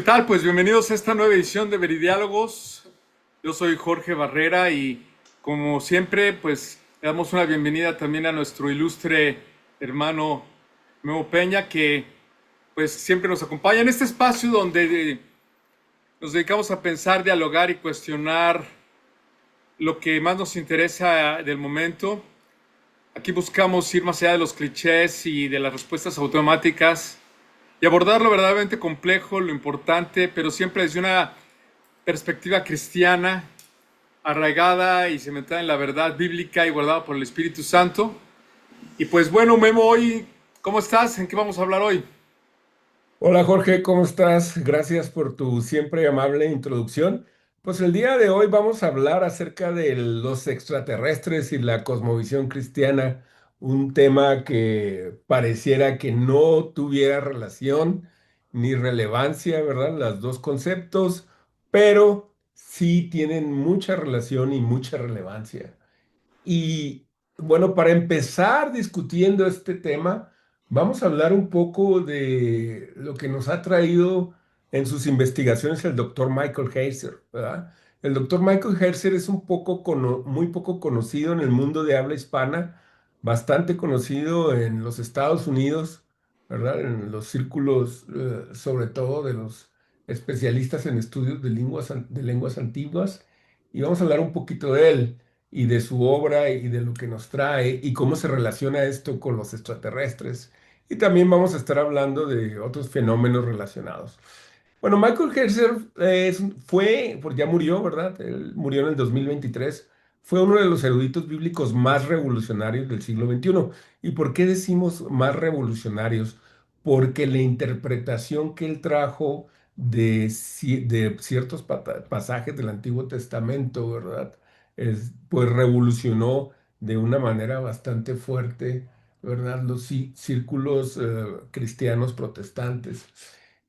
¿qué tal? Pues bienvenidos a esta nueva edición de Veridiálogos. Yo soy Jorge Barrera y como siempre, pues le damos una bienvenida también a nuestro ilustre hermano Memo Peña, que pues siempre nos acompaña en este espacio donde nos dedicamos a pensar, dialogar y cuestionar lo que más nos interesa del momento. Aquí buscamos ir más allá de los clichés y de las respuestas automáticas y abordar lo verdaderamente complejo, lo importante, pero siempre desde una perspectiva cristiana, arraigada y cementada en la verdad bíblica y guardada por el Espíritu Santo. Y pues bueno, Memo, hoy, ¿cómo estás? ¿En qué vamos a hablar hoy? Hola Jorge, ¿cómo estás? Gracias por tu siempre amable introducción. Pues el día de hoy vamos a hablar acerca de los extraterrestres y la cosmovisión cristiana, un tema que pareciera que no tuviera relación ni relevancia, ¿verdad? Los dos conceptos, pero sí tienen mucha relación y mucha relevancia. Y bueno, para empezar discutiendo este tema, vamos a hablar un poco de lo que nos ha traído en sus investigaciones el doctor Michael Heiser, ¿verdad? El doctor Michael Heiser es muy poco conocido en el mundo de habla hispana, bastante conocido en los Estados Unidos, ¿verdad? En los círculos, sobre todo de los especialistas en estudios de lenguas antiguas. Y vamos a hablar un poquito de él y de su obra y de lo que nos trae y cómo se relaciona esto con los extraterrestres. Y también vamos a estar hablando de otros fenómenos relacionados. Bueno, Michael Herzer porque ya murió, ¿verdad? Él murió en el 2023. Fue uno de los eruditos bíblicos más revolucionarios del siglo XXI. ¿Y por qué decimos más revolucionarios? Porque la interpretación que él trajo de ciertos pasajes del Antiguo Testamento, ¿verdad? Pues revolucionó de una manera bastante fuerte, ¿verdad? Los círculos cristianos protestantes.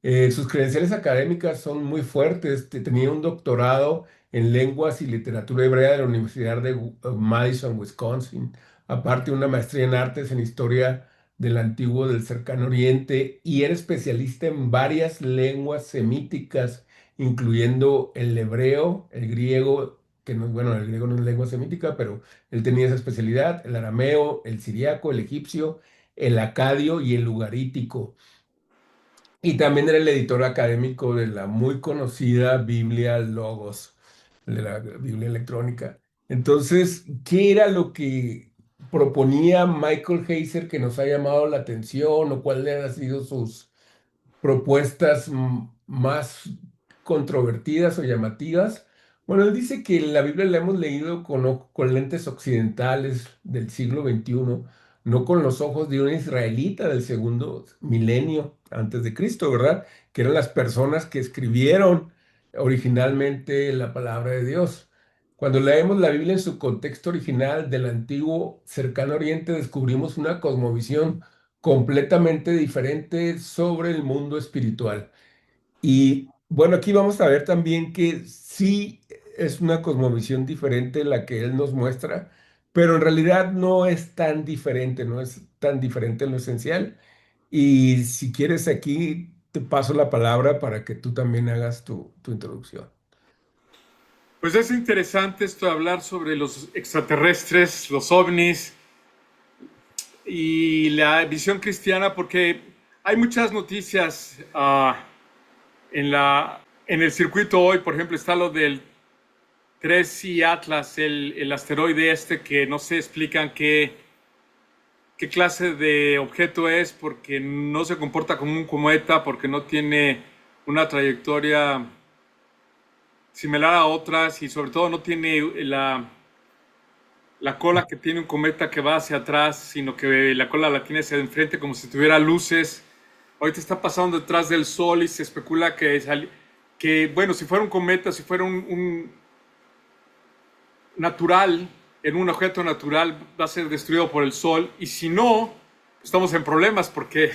Sus credenciales académicas son muy fuertes. Tenía un doctorado en lenguas y literatura hebrea de la Universidad de Madison, Wisconsin. Aparte, una maestría en artes en historia del antiguo del Cercano Oriente y era especialista en varias lenguas semíticas, incluyendo el hebreo, el griego, que no, bueno, el griego no es lengua semítica, pero él tenía esa especialidad, el arameo, el siriaco, el egipcio, el acadio y el ugarítico. Y también era el editor académico de la muy conocida Biblia Logos, de la Biblia electrónica. Entonces, ¿qué era lo que proponía Michael Heiser que nos ha llamado la atención o cuáles han sido sus propuestas más controvertidas o llamativas? Bueno, él dice que la Biblia la hemos leído con lentes occidentales del siglo XXI, no con los ojos de un israelita del segundo milenio antes de Cristo, ¿verdad? Que eran las personas que escribieron originalmente la palabra de Dios. Cuando leemos la Biblia en su contexto original del antiguo cercano oriente, descubrimos una cosmovisión completamente diferente sobre el mundo espiritual. Y bueno, aquí vamos a ver también que sí es una cosmovisión diferente la que él nos muestra, pero en realidad no es tan diferente, no es tan diferente en lo esencial. Y si quieres aquí te paso la palabra para que tú también hagas tu introducción. Pues es interesante esto de hablar sobre los extraterrestres, los ovnis y la visión cristiana, porque hay muchas noticias en el circuito hoy. Por ejemplo, está lo del 3C Atlas, el asteroide este que no se explican qué clase de objeto es, porque no se comporta como un cometa, porque no tiene una trayectoria similar a otras y sobre todo no tiene la cola que tiene un cometa que va hacia atrás, sino que la cola la tiene hacia enfrente como si tuviera luces. Ahorita está pasando detrás del Sol y se especula que bueno, si fuera un cometa, si fuera un natural, en un objeto natural, va a ser destruido por el Sol. Y si no, estamos en problemas porque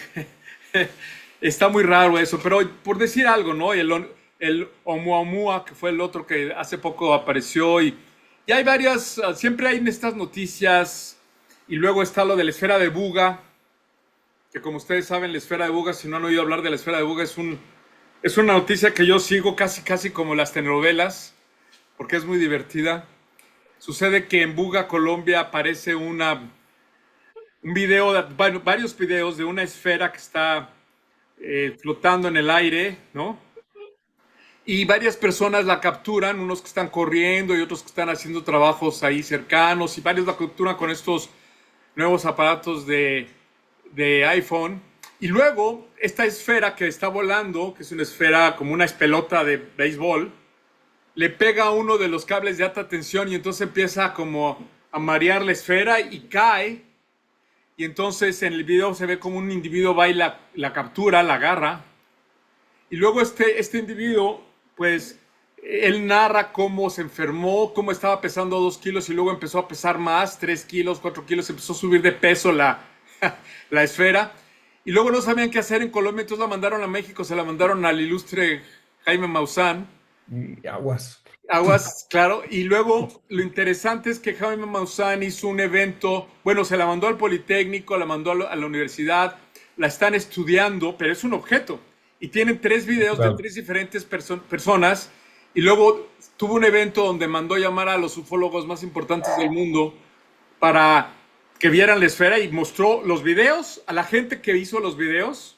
está muy raro eso. Pero por decir algo, ¿no? El Oumuamua, que fue el otro que hace poco apareció. Y hay varias, siempre hay en estas noticias. Y luego está lo de la esfera de Buga, que como ustedes saben, la esfera de Buga, si no han oído hablar de la esfera de Buga, es Es una noticia que yo sigo casi casi como las telenovelas, porque es muy divertida. Sucede que en Buga, Colombia, aparece un video, bueno, varios videos de una esfera que está flotando en el aire, ¿no? Y varias personas la capturan, unos que están corriendo y otros que están haciendo trabajos ahí cercanos, y varios la capturan con estos nuevos aparatos de iPhone. Y luego, esta esfera que está volando, que es una esfera como una pelota de béisbol, le pega a uno de los cables de alta tensión y entonces empieza como a marear la esfera y cae. Y entonces en el video se ve como un individuo va y la captura, la agarra. Y luego este individuo, pues, él narra cómo se enfermó, cómo estaba pesando 2 kilos y luego empezó a pesar más, 3 kilos, 4 kilos, empezó a subir de peso la esfera. Y luego no sabían qué hacer en Colombia, entonces la mandaron a México, se la mandaron al ilustre Jaime Maussan. Y aguas. Aguas, claro. Y luego lo interesante es que Jaime Maussan hizo un evento, bueno, se la mandó al Politécnico, la mandó a la universidad, la están estudiando, pero es un objeto. Y tienen 3 videos de Claro. 3 diferentes personas. Y luego tuvo un evento donde mandó llamar a los ufólogos más importantes del mundo para que vieran la esfera y mostró los videos a la gente que hizo los videos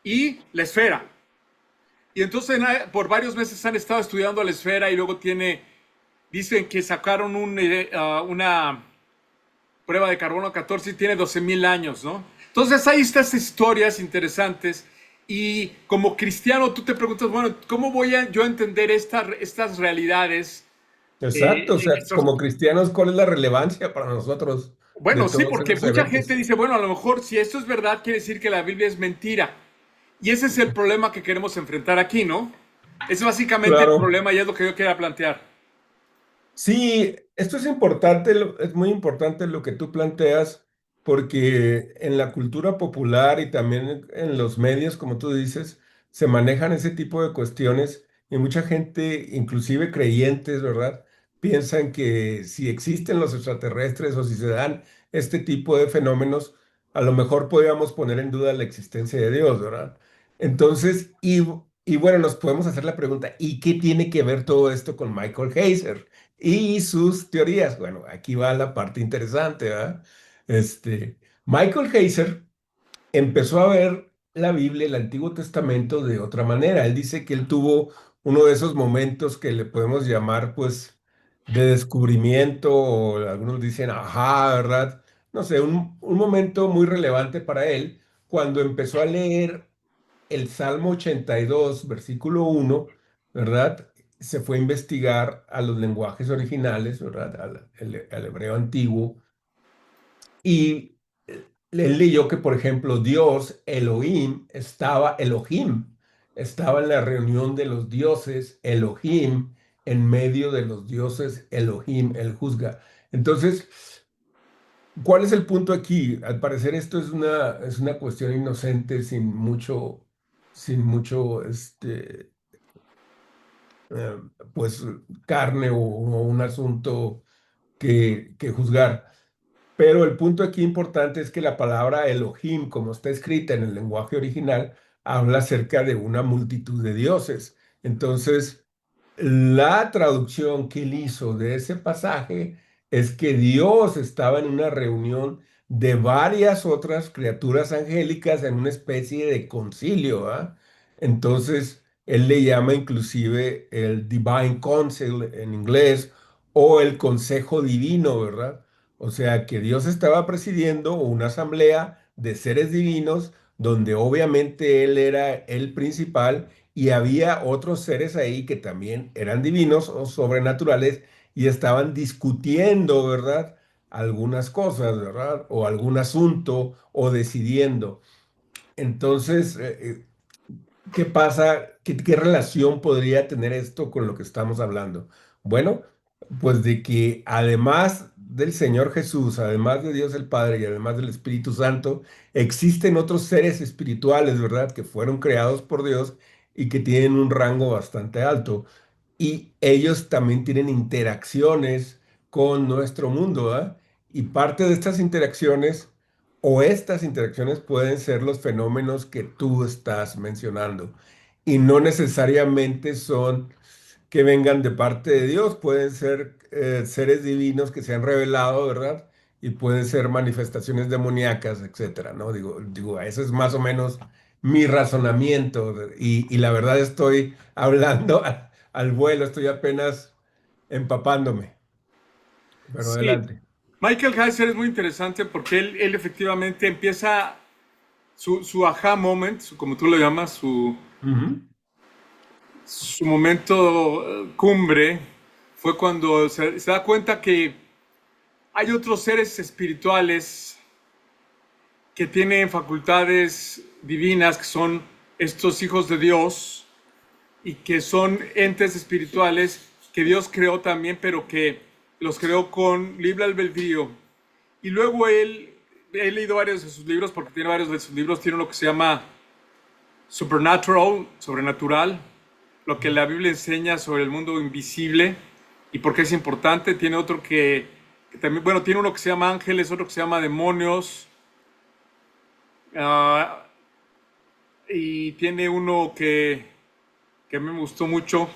y la esfera. Y entonces por varios meses han estado estudiando la esfera y luego dicen que sacaron una prueba de carbono 14 y tiene 12,000 años, ¿no? Entonces hay estas historias interesantes y como cristiano tú te preguntas, bueno, ¿cómo voy a yo entender estas realidades? Exacto, o sea, Estos, como cristianos, ¿cuál es la relevancia para nosotros de bueno, sí, todos porque esos mucha gente eventos? dice, bueno, a lo mejor si esto es verdad, quiere decir que la Biblia es mentira. Y ese es el problema que queremos enfrentar aquí, ¿no? Es básicamente el Claro. problema y es lo que yo quería plantear. Sí, esto es importante, es muy importante lo que tú planteas, porque en la cultura popular y también en los medios, como tú dices, se manejan ese tipo de cuestiones y mucha gente, inclusive creyentes, ¿verdad? Piensan que si existen los extraterrestres o si se dan este tipo de fenómenos, a lo mejor podríamos poner en duda la existencia de Dios, ¿verdad? Entonces, y bueno, nos podemos hacer la pregunta, ¿y qué tiene que ver todo esto con Michael Heiser y sus teorías? Bueno, aquí va la parte interesante, ¿verdad? Michael Heiser empezó a ver la Biblia, el Antiguo Testamento, de otra manera. Él dice que él tuvo uno de esos momentos que le podemos llamar, pues, de descubrimiento, o algunos dicen, ajá, ¿verdad? No sé, un momento muy relevante para él, cuando empezó a leer el Salmo 82 versículo 1, ¿verdad? Se fue a investigar a los lenguajes originales, ¿verdad? Al hebreo antiguo, y él leyó que, por ejemplo, Dios, Elohim, estaba en la reunión de los dioses, Elohim, en medio de los dioses, Elohim, él juzga. Entonces, ¿cuál es el punto aquí? Al parecer esto es una cuestión inocente, sin mucho, eh, pues, carne o un asunto que juzgar. Pero el punto aquí importante es que la palabra Elohim, como está escrita en el lenguaje original, habla acerca de una multitud de dioses. Entonces, la traducción que él hizo de ese pasaje es que Dios estaba en una reunión de varias otras criaturas angélicas en una especie de concilio, ¿ah? Entonces, él le llama inclusive el Divine Council en inglés o el Consejo Divino, ¿verdad? O sea, que Dios estaba presidiendo una asamblea de seres divinos donde obviamente Él era el principal y había otros seres ahí que también eran divinos o sobrenaturales y estaban discutiendo, ¿verdad? Algunas cosas, ¿verdad? O algún asunto o decidiendo. Entonces, ¿qué pasa? ¿Qué relación podría tener esto con lo que estamos hablando? Bueno, pues de que además del Señor Jesús, además de Dios el Padre y además del Espíritu Santo, existen otros seres espirituales, ¿verdad? Que fueron creados por Dios y que tienen un rango bastante alto. Y ellos también tienen interacciones con nuestro mundo, ¿verdad? Y parte de estas interacciones o estas interacciones pueden ser los fenómenos que tú estás mencionando. y no necesariamente son que vengan de parte de Dios, pueden ser seres divinos que se han revelado, ¿verdad? Y pueden ser manifestaciones demoníacas, etcétera, ¿no? Digo, ese es más o menos mi razonamiento y la verdad estoy hablando al vuelo, estoy apenas empapándome, pero Sí, adelante. Michael Heiser es muy interesante porque él efectivamente empieza su aha moment, como tú lo llamas, Ujú. su momento cumbre, fue cuando se da cuenta que hay otros seres espirituales que tienen facultades divinas, que son estos hijos de Dios y que son entes espirituales que Dios creó también, pero que los creó con libre albedrío. Y luego he leído varios de sus libros, porque tiene varios de sus libros, tiene uno que se llama Supernatural, sobrenatural, lo que la Biblia enseña sobre el mundo invisible y por qué es importante. Tiene otro que también, bueno, tiene uno que se llama ángeles, otro que se llama demonios, uh, y tiene uno que a mí me gustó mucho,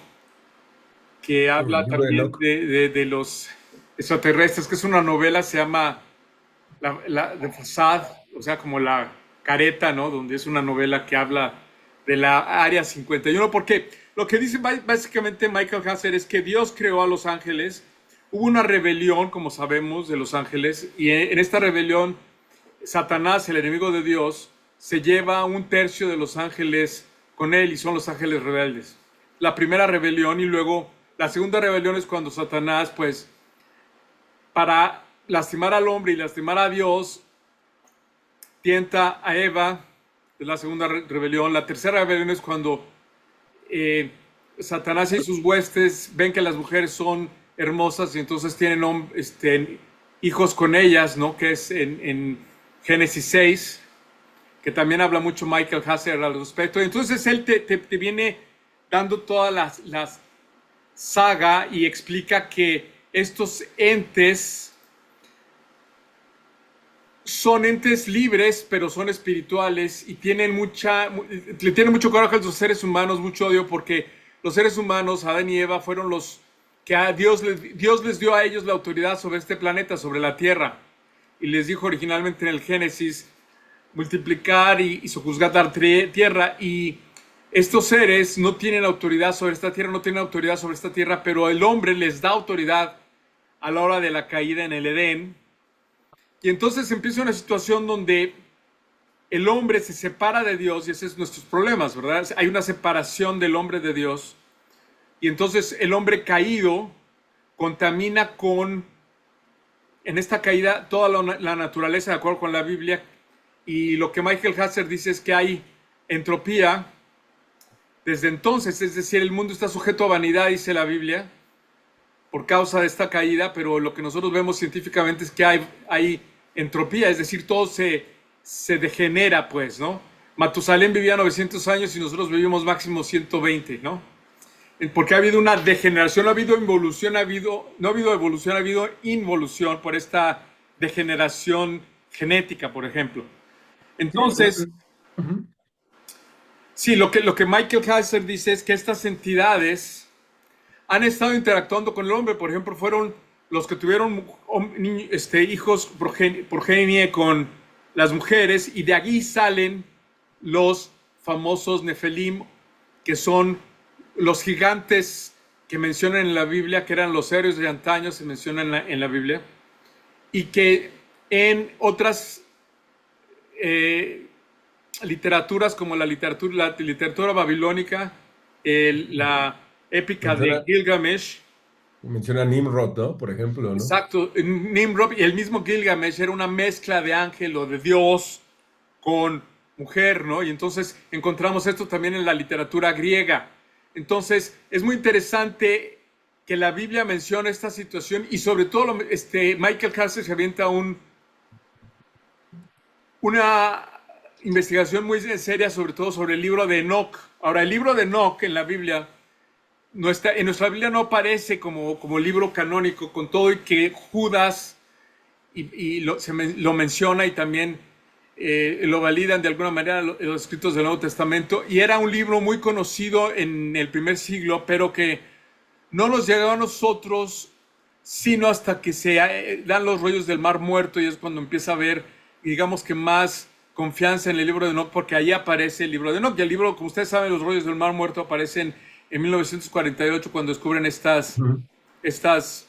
que Sobre el habla libro de también Enoch. de los extraterrestres, que es una novela, se llama The Facade, o sea, como la careta, ¿no? Donde es una novela que habla de la Área 51, porque lo que dice básicamente Michael Hasser es que Dios creó a los ángeles, hubo una rebelión, como sabemos, de los ángeles, y en esta rebelión, Satanás, el enemigo de Dios, se lleva un tercio de los ángeles con él y son los ángeles rebeldes. La primera rebelión y luego la segunda rebelión es cuando Satanás, pues, para lastimar al hombre y lastimar a Dios, tienta a Eva, es la segunda rebelión. La tercera rebelión es cuando eh, Satanás y sus huestes ven que las mujeres son hermosas y entonces tienen hijos con ellas, ¿no? Que es en Génesis 6, que también habla mucho Michael Hasser al respecto. Entonces él te viene dando todas las saga y explica que estos entes son entes libres, pero son espirituales y le tienen mucho coraje a los seres humanos, mucho odio, porque los seres humanos, Adán y Eva, fueron los que Dios les dio a ellos la autoridad sobre este planeta, sobre la tierra. Y les dijo originalmente en el Génesis, multiplicar y sojuzgar tierra. Y estos seres no tienen autoridad sobre esta tierra, no tienen autoridad sobre esta tierra, pero el hombre les da autoridad a la hora de la caída en el Edén. Y entonces empieza una situación donde el hombre se separa de Dios y ese es nuestros problemas, ¿verdad? Hay una separación del hombre de Dios y entonces el hombre caído contamina en esta caída, toda la naturaleza de acuerdo con la Biblia, y lo que Michael Hasser dice es que hay entropía desde entonces, es decir, el mundo está sujeto a vanidad, dice la Biblia, por causa de esta caída, pero lo que nosotros vemos científicamente es que hay entropía, es decir, todo se degenera, pues, ¿no? Matusalén vivía 900 años y nosotros vivimos máximo 120, ¿no? Porque ha habido una degeneración, no ha habido involución, no ha habido evolución, ha habido involución por esta degeneración genética, por ejemplo. Sí, Entonces, ujú. sí, lo que Michael Heiser dice es que estas entidades han estado interactuando con el hombre. Por ejemplo, fueron los que tuvieron hijos progenie con las mujeres y de allí salen los famosos Nefelim, que son los gigantes que mencionan en la Biblia, que eran los héroes de antaño, se mencionan en la Biblia, y que en otras eh, literaturas como la literatura babilónica, la épica de Menciona, Gilgamesh. menciona Nimrod, ¿no? Por ejemplo, ¿no? Exacto, Nimrod y el mismo Gilgamesh era una mezcla de ángel o de Dios con mujer, ¿no? Y entonces encontramos esto también en la literatura griega. Entonces es muy interesante que la Biblia mencione esta situación y sobre todo Michael Carter se avienta una investigación muy seria sobre todo sobre el libro de Enoch. Ahora, el libro de Enoch en la Biblia en nuestra Biblia no aparece como libro canónico, con todo y que Judas lo menciona y también lo validan de alguna manera los escritos del Nuevo Testamento, y era un libro muy conocido en el primer siglo, pero que no nos llegó a nosotros sino hasta que se dan los rollos del Mar Muerto, y es cuando empieza a haber, digamos que más confianza en el libro de Enoch, porque ahí aparece el libro de Enoch. Y el libro, como ustedes saben, los rollos del Mar Muerto aparecen en 1948 cuando descubren Ujú. estas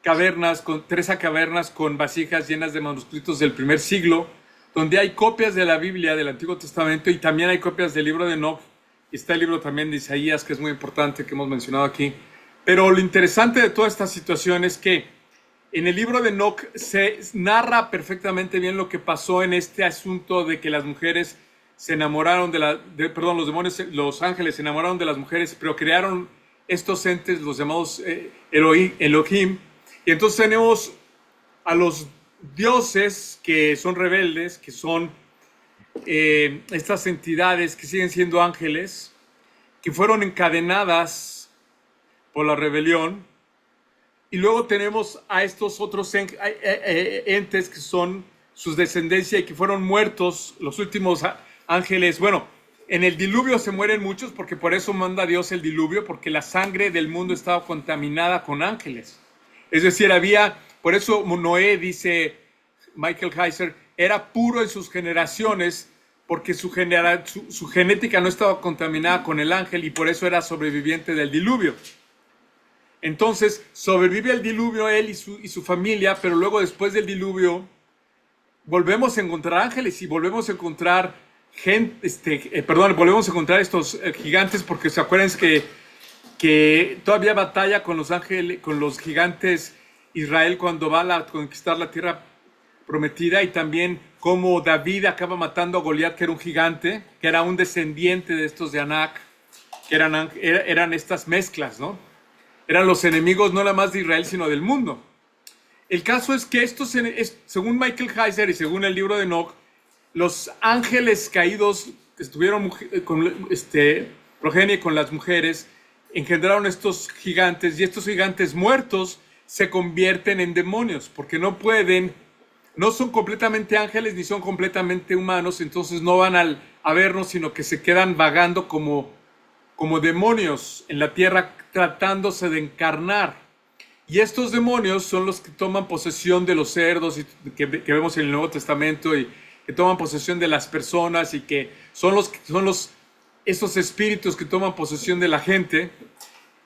cavernas, 13 cavernas con vasijas llenas de manuscritos del primer siglo, donde hay copias de la Biblia, del Antiguo Testamento, y también hay copias del libro de Enoch. Y está el libro también de Isaías, que es muy importante, que hemos mencionado aquí. Pero lo interesante de toda esta situación es que en el libro de Enoch se narra perfectamente bien lo que pasó en este asunto de que las mujeres se enamoraron perdón, los demonios, los ángeles se enamoraron de las mujeres, pero crearon estos entes, los llamados Elohim. Y entonces tenemos a los dioses que son rebeldes, que son estas entidades que siguen siendo ángeles, que fueron encadenadas por la rebelión. Y luego tenemos a estos otros entes que son sus descendencia y que fueron muertos, los últimos ángeles. Bueno, en el diluvio se mueren muchos, porque por eso manda Dios el diluvio, porque la sangre del mundo estaba contaminada con ángeles. Es decir, por eso Noé, dice Michael Heiser, era puro en sus generaciones, porque su genética no estaba contaminada con el ángel, y por eso era sobreviviente del diluvio. Entonces sobrevive el diluvio él y su familia, pero luego, después del diluvio, volvemos a encontrar ángeles y volvemos a encontrar gente, volvemos a encontrar estos gigantes, porque se acuerdan que todavía batalla con los ángeles, con los gigantes, Israel, cuando va a conquistar la tierra prometida, y también cómo David acaba matando a Goliat, que era un gigante, que era un descendiente de estos de Anak, que eran estas mezclas, ¿no? Eran los enemigos no nada más de Israel, sino del mundo. El caso es que según Michael Heiser y según el libro de Enoch, los ángeles caídos que estuvieron con progenie con las mujeres engendraron estos gigantes, y estos gigantes muertos se convierten en demonios, porque no son completamente ángeles ni son completamente humanos, entonces no van a vernos, sino que se quedan vagando como demonios en la tierra, tratándose de encarnar. Y estos demonios son los que toman posesión de los cerdos, que vemos en el Nuevo Testamento, y que toman posesión de las personas, y que son esos espíritus que toman posesión de la gente.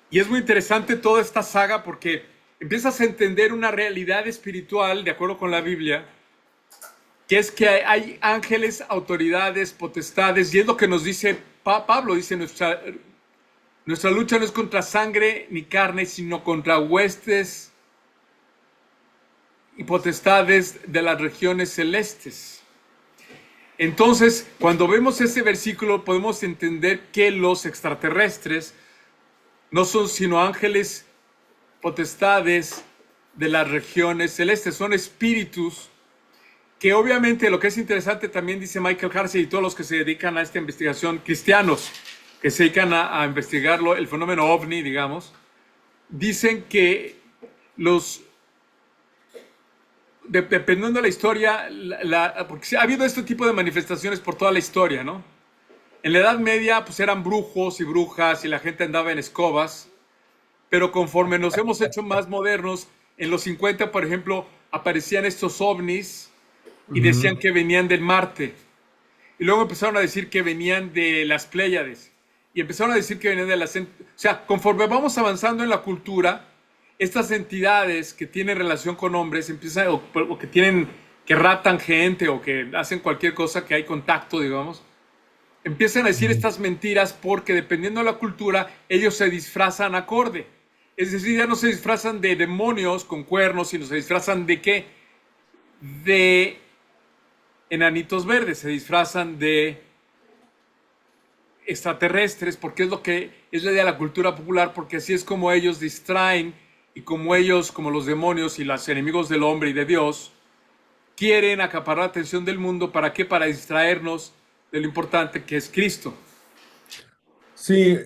Y es muy interesante toda esta saga, porque empiezas a entender una realidad espiritual, de acuerdo con la Biblia, que es que hay ángeles, autoridades, potestades, y es lo que nos dice Pablo. Dice: nuestra lucha no es contra sangre ni carne, sino contra huestes y potestades de las regiones celestes. Entonces, cuando vemos ese versículo, podemos entender que los extraterrestres no son sino ángeles, potestades de las regiones celestes. Son espíritus que, obviamente, lo que es interesante también, dice Michael Heiser y todos los que se dedican a esta investigación, cristianos que se dedican a investigarlo, el fenómeno ovni, digamos, dicen que dependiendo de la historia, porque ha habido este tipo de manifestaciones por toda la historia, ¿no? En la Edad Media, pues eran brujos y brujas, y la gente andaba en escobas, pero conforme nos hemos hecho más modernos, en los 50, por ejemplo, aparecían estos ovnis y decían Ujú. que venían del Marte. Y luego empezaron a decir que venían de las Pléyades. Y empezaron a decir que venían de las... O sea, conforme vamos avanzando en la cultura, estas entidades que tienen relación con hombres empiezan, o que ratan gente, o que hacen cualquier cosa, que hay contacto, digamos, empiezan a decir Ujú. estas mentiras, porque dependiendo de la cultura, ellos se disfrazan acorde. Es decir, ya no se disfrazan de demonios con cuernos, sino se disfrazan ¿de qué? De enanitos verdes, se disfrazan de extraterrestres, porque es lo que es la idea de la cultura popular, porque así es como ellos distraen, y como ellos, como los demonios y los enemigos del hombre y de Dios, quieren acaparar la atención del mundo. ¿Para qué? Para distraernos de lo importante que es Cristo. Sí,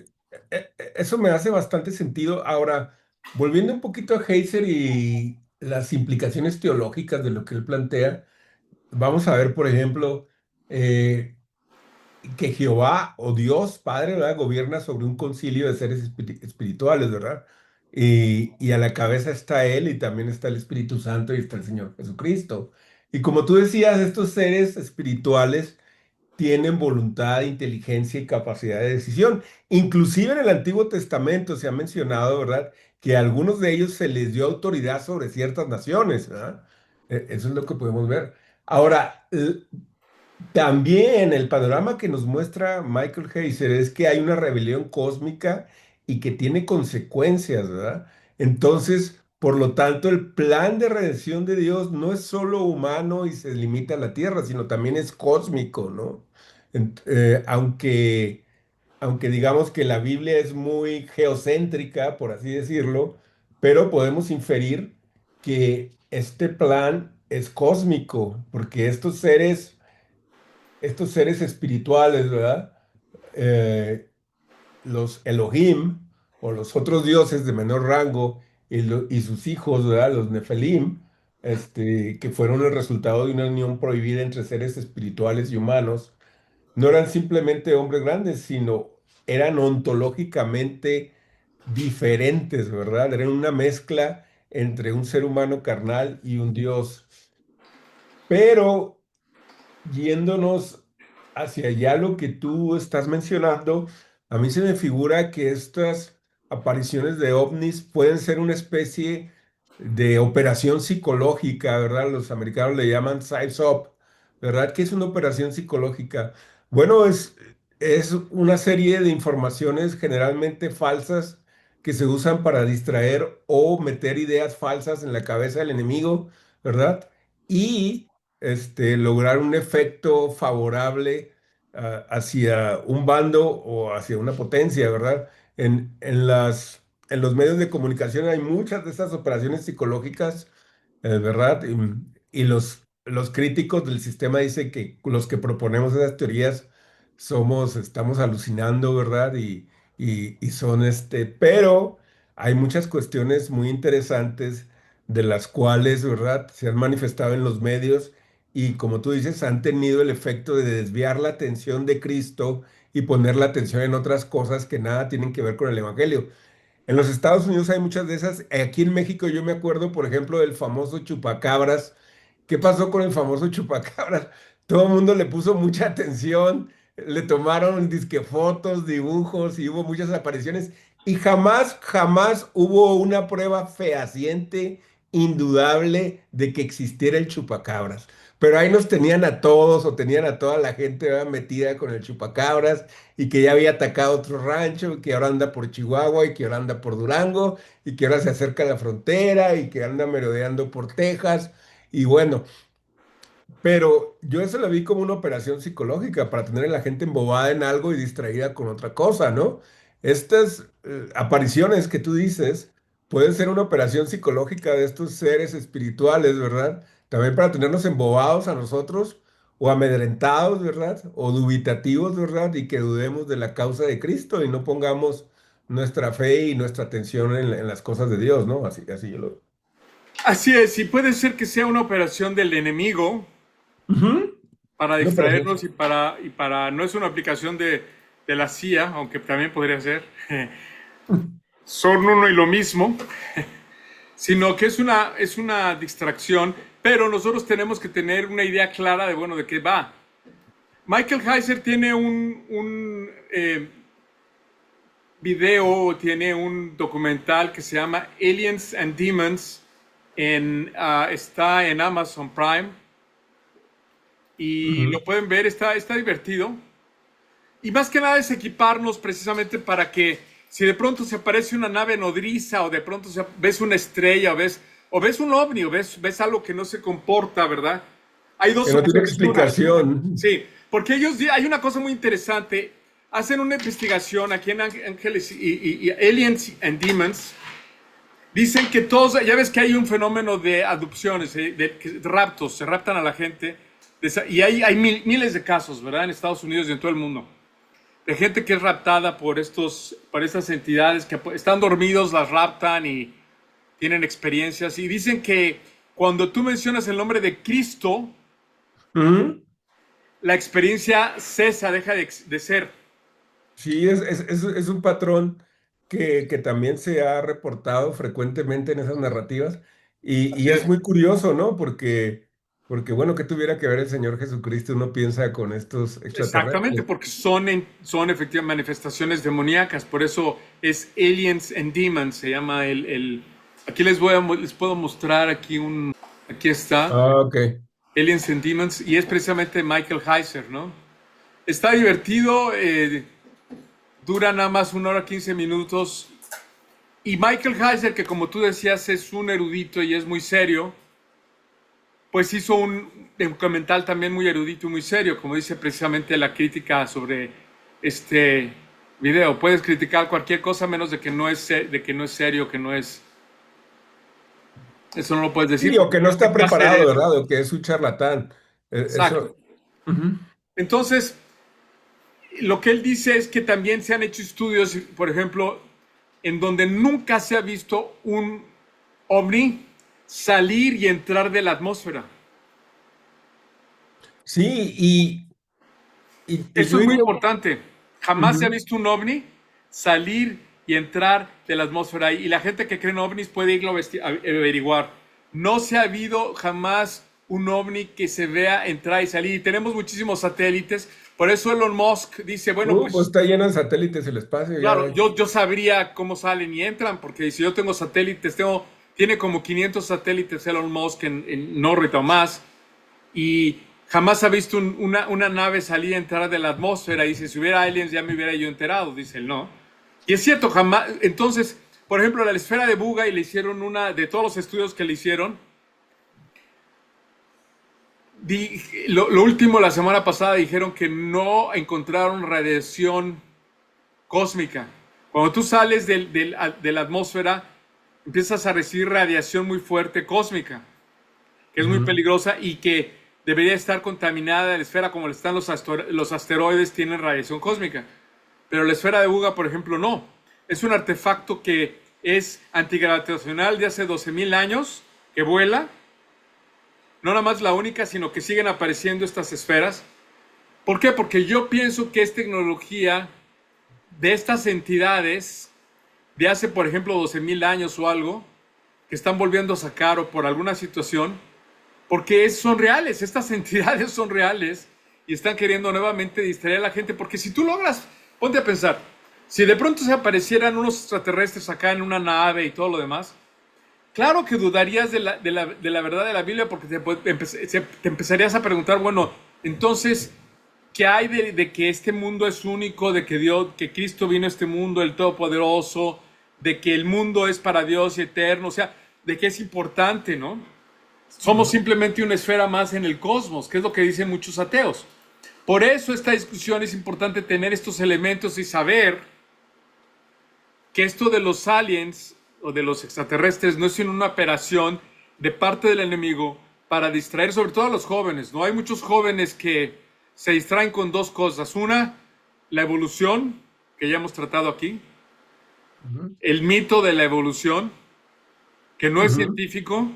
eso me hace bastante sentido. Ahora, volviendo un poquito a Heiser y las implicaciones teológicas de lo que él plantea. vamos a ver, por ejemplo, eh, que Jehová o Dios Padre, ¿verdad? Gobierna sobre un concilio de seres espirituales, ¿verdad? Y a la cabeza está Él y también está el Espíritu Santo y está el Señor Jesucristo. Y como tú decías, estos seres espirituales tienen voluntad, inteligencia y capacidad de decisión. Inclusive en el Antiguo Testamento se ha mencionado, ¿verdad?, que a algunos de ellos se les dio autoridad sobre ciertas naciones, ¿verdad? Eso es lo que podemos ver. Ahora, también el panorama que nos muestra Michael Heiser es que hay una rebelión cósmica y que tiene consecuencias, ¿verdad? Entonces, por lo tanto, el plan de redención de Dios no es solo humano y se limita a la tierra, sino también es cósmico, ¿no? Aunque digamos que la Biblia es muy geocéntrica, por así decirlo, pero podemos inferir que este plan es cósmico, porque estos seres espirituales, ¿verdad? Eh, los Elohim o los otros dioses de menor rango y sus hijos, ¿verdad? Los Nefelim, que fueron el resultado de una unión prohibida entre seres espirituales y humanos, no eran simplemente hombres grandes, sino eran ontológicamente diferentes, ¿verdad? Eran una mezcla entre un ser humano carnal y un dios. Pero yéndonos hacia allá lo que tú estás mencionando, a mí se me figura que estas apariciones de ovnis pueden ser una especie de operación psicológica, ¿verdad? Los americanos le llaman PSYOP, ¿verdad? ¿Qué es una operación psicológica? Bueno, es una serie de informaciones generalmente falsas que se usan para distraer o meter ideas falsas en la cabeza del enemigo, ¿verdad? Y lograr un efecto favorable hacia un bando o hacia una potencia, ¿verdad? En los medios de comunicación hay muchas de estas operaciones psicológicas, ¿verdad? Y los críticos del sistema dicen que los que proponemos esas teorías estamos alucinando, ¿verdad? Y son pero hay muchas cuestiones muy interesantes de las cuales, ¿verdad?, se han manifestado en los medios y como tú dices, han tenido el efecto de desviar la atención de Cristo y poner la atención en otras cosas que nada tienen que ver con el Evangelio. En los Estados Unidos hay muchas de esas. Aquí en México yo me acuerdo, por ejemplo, del famoso chupacabras. ¿Qué pasó con el famoso chupacabras? Todo el mundo le puso mucha atención, le tomaron disque fotos, dibujos y hubo muchas apariciones y jamás, jamás hubo una prueba fehaciente, indudable de que existiera el chupacabras. Pero ahí nos tenían a todos o tenían a toda la gente, ¿verdad?, metida con el chupacabras y que ya había atacado otro rancho, y que ahora anda por Chihuahua y que ahora anda por Durango y que ahora se acerca a la frontera y que anda merodeando por Texas. Y bueno, pero yo eso lo vi como una operación psicológica para tener a la gente embobada en algo y distraída con otra cosa, ¿no? Estas apariciones que tú dices pueden ser una operación psicológica de estos seres espirituales, ¿verdad? También para tenernos embobados a nosotros o amedrentados, ¿verdad? O dubitativos, ¿verdad? Y que dudemos de la causa de Cristo y no pongamos nuestra fe y nuestra atención en las cosas de Dios, ¿no? Así yo lo veo. Así es, y puede ser que sea una operación del enemigo Ujú. para Una operación. distraernos no es una aplicación de la CIA, aunque también podría ser, son uno y lo mismo, sino que es una distracción, pero nosotros tenemos que tener una idea clara de, bueno, de qué va. Michael Heiser tiene un video, tiene un documental que se llama Aliens and Demons, está en Amazon Prime y Ujú. lo pueden ver, está divertido. Y más que nada es equiparnos precisamente para que si de pronto se aparece una nave nodriza o de pronto ves una estrella o ves un ovni o ves algo que no se comporta, ¿verdad? Hay Que dos no tiene opciones. Una, explicación. sí, porque hay una cosa muy interesante. Hacen una investigación aquí en Ángeles y Aliens and Demons. Dicen que todos, ya ves que hay un fenómeno de adopciones, de raptos, se raptan a la gente. Y hay miles de casos, ¿verdad? En Estados Unidos y en todo el mundo de gente que es raptada por estas entidades que están dormidos, las raptan y tienen experiencias. Y dicen que cuando tú mencionas el nombre de Cristo, Ujú. La experiencia cesa, deja de ser. Sí, es un patrón que también se ha reportado frecuentemente en esas narrativas y Así es es. muy curioso, ¿no? Porque, bueno, ¿qué tuviera que ver el Señor Jesucristo? Uno piensa con estos Exactamente, extraterrestres. porque son efectivamente manifestaciones demoníacas, por eso es Aliens and Demons, se llama aquí les puedo mostrar aquí está, Ah, ok. Aliens and Demons, y es precisamente Michael Heiser, ¿no? Está divertido, dura nada más 1 hora 15 minutos, y Michael Heiser, que como tú decías es un erudito y es muy serio, pues hizo un documental también muy erudito y muy serio, como dice precisamente la crítica sobre este video. Puedes criticar cualquier cosa menos de que no es serio, que no es... Eso no lo puedes decir Sí, o porque que no no es está mi clase de preparado, él. ¿verdad? O que es un charlatán. Exacto. Eso. Ujú. Entonces, lo que él dice es que también se han hecho estudios, por ejemplo, en donde nunca se ha visto un ovni salir y entrar de la atmósfera. Sí, y Eso yo es muy diría. importante. Jamás se ha Ujú. visto un ovni salir y entrar de la atmósfera. Y la gente que cree en ovnis puede irlo a averiguar. No se ha habido jamás un ovni que se vea entrar y salir. Y tenemos muchísimos satélites. Por eso Elon Musk dice, bueno, Pues pues está lleno de satélites el espacio, claro, ya. yo sabría cómo salen y entran, porque si yo tengo satélites, tiene como 500 satélites Elon Musk en órbita o más y jamás ha visto una nave salir y entrar de la atmósfera. Y dice, si hubiera aliens ya me hubiera yo enterado, dice él, no. Y es cierto, jamás. Entonces, por ejemplo, la esfera de Buga y le hicieron de todos los estudios que le hicieron, lo último, la semana pasada dijeron que no encontraron radiación cósmica. Cuando tú sales de la atmósfera, empiezas a recibir radiación muy fuerte cósmica, que es muy Ujú. peligrosa y que debería estar contaminada. La esfera, como están los asteroides, tienen radiación cósmica. Pero la esfera de Buga, por ejemplo, no. Es un artefacto que es antigravitacional de hace 12.000 años, que vuela. No nada más la única, sino que siguen apareciendo estas esferas. ¿Por qué? Porque yo pienso que es tecnología de estas entidades de hace, por ejemplo, 12.000 años o algo, que están volviendo a sacar o por alguna situación, porque son reales, estas entidades son reales y están queriendo nuevamente distraer a la gente, porque si tú logras, ponte a pensar, si de pronto se aparecieran unos extraterrestres acá en una nave y todo lo demás, claro que dudarías de la verdad de la Biblia porque te empezarías a preguntar, bueno, entonces, ¿qué hay de que este mundo es único, de que Dios, que Cristo vino a este mundo, el Todopoderoso, de que el mundo es para Dios y eterno, o sea, de que es importante, ¿no? Somos Ujú. simplemente una esfera más en el cosmos, que es lo que dicen muchos ateos. Por eso esta discusión es importante tener estos elementos y saber que esto de los aliens o de los extraterrestres no es sino una operación de parte del enemigo para distraer sobre todo a los jóvenes. No hay muchos jóvenes que se distraen con dos cosas. Una, la evolución, que ya hemos tratado aquí, Ujú. el mito de la evolución, que no es Ujú. científico,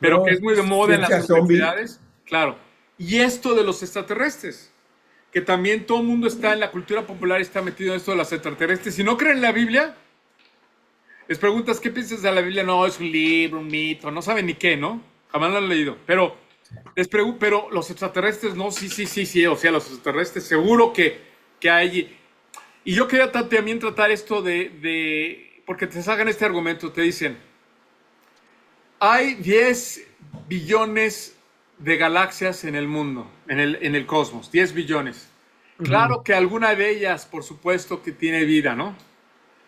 pero que No, es muy de moda en las ciencia zombie. universidades, claro. Y esto de los extraterrestres, que también todo el mundo está en la cultura popular, está metido en esto de los extraterrestres. Si no creen en la Biblia, les preguntas qué piensas de la Biblia, no, es un libro, un mito, no saben ni qué, ¿no? Jamás lo han leído. Pero los extraterrestres, no, sí, sí, sí, sí, o sea, los extraterrestres, seguro que hay. Y yo quería también tratar esto porque te sacan este argumento, te dicen, hay 10 billones de galaxias en el mundo, en el cosmos, 10 billones. Ujú. Claro que alguna de ellas, por supuesto, que tiene vida, ¿no?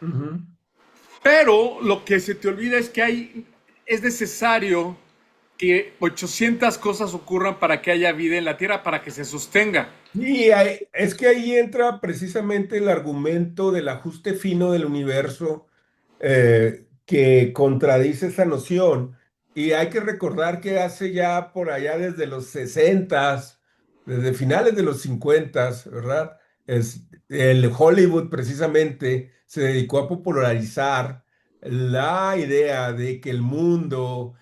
Ujú. Pero lo que se te olvida es que es necesario que 800 cosas ocurran para que haya vida en la Tierra, para que se sostenga. Y es que ahí entra precisamente el argumento del ajuste fino del universo que contradice esa noción. Y hay que recordar que hace ya por allá desde los 60, desde finales de los 50, ¿verdad? El Hollywood precisamente se dedicó a popularizar la idea de que el mundo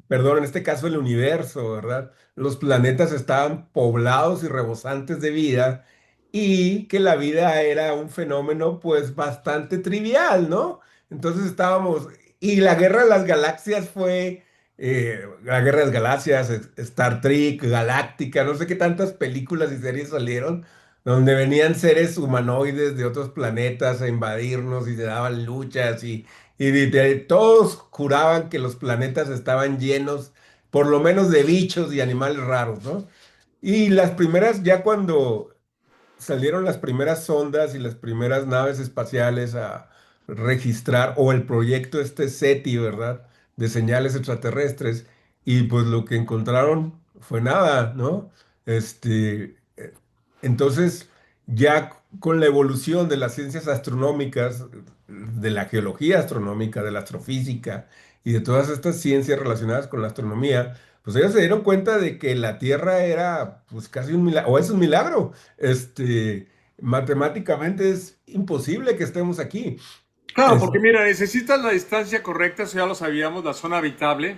perdón, en este caso el universo, ¿verdad? Los planetas estaban poblados y rebosantes de vida y que la vida era un fenómeno pues bastante trivial, ¿no? Entonces estábamos, y la guerra de las galaxias fue, la guerra de las galaxias, Star Trek, Galáctica, no sé qué tantas películas y series salieron, donde venían seres humanoides de otros planetas a invadirnos y se daban luchas todos juraban que los planetas estaban llenos, por lo menos de bichos y animales raros, ¿no? Y las primeras, ya cuando salieron las primeras sondas y las primeras naves espaciales a registrar, o el proyecto este SETI, ¿verdad? De señales extraterrestres, y pues lo que encontraron fue nada, ¿no? Entonces, ya con la evolución de las ciencias astronómicas, de la geología astronómica, de la astrofísica y de todas estas ciencias relacionadas con la astronomía, pues ellos se dieron cuenta de que la Tierra era pues casi un milagro, o es un milagro. Matemáticamente es imposible que estemos aquí. Claro, Es- porque mira, necesitas la distancia correcta, eso ya lo sabíamos, la zona habitable,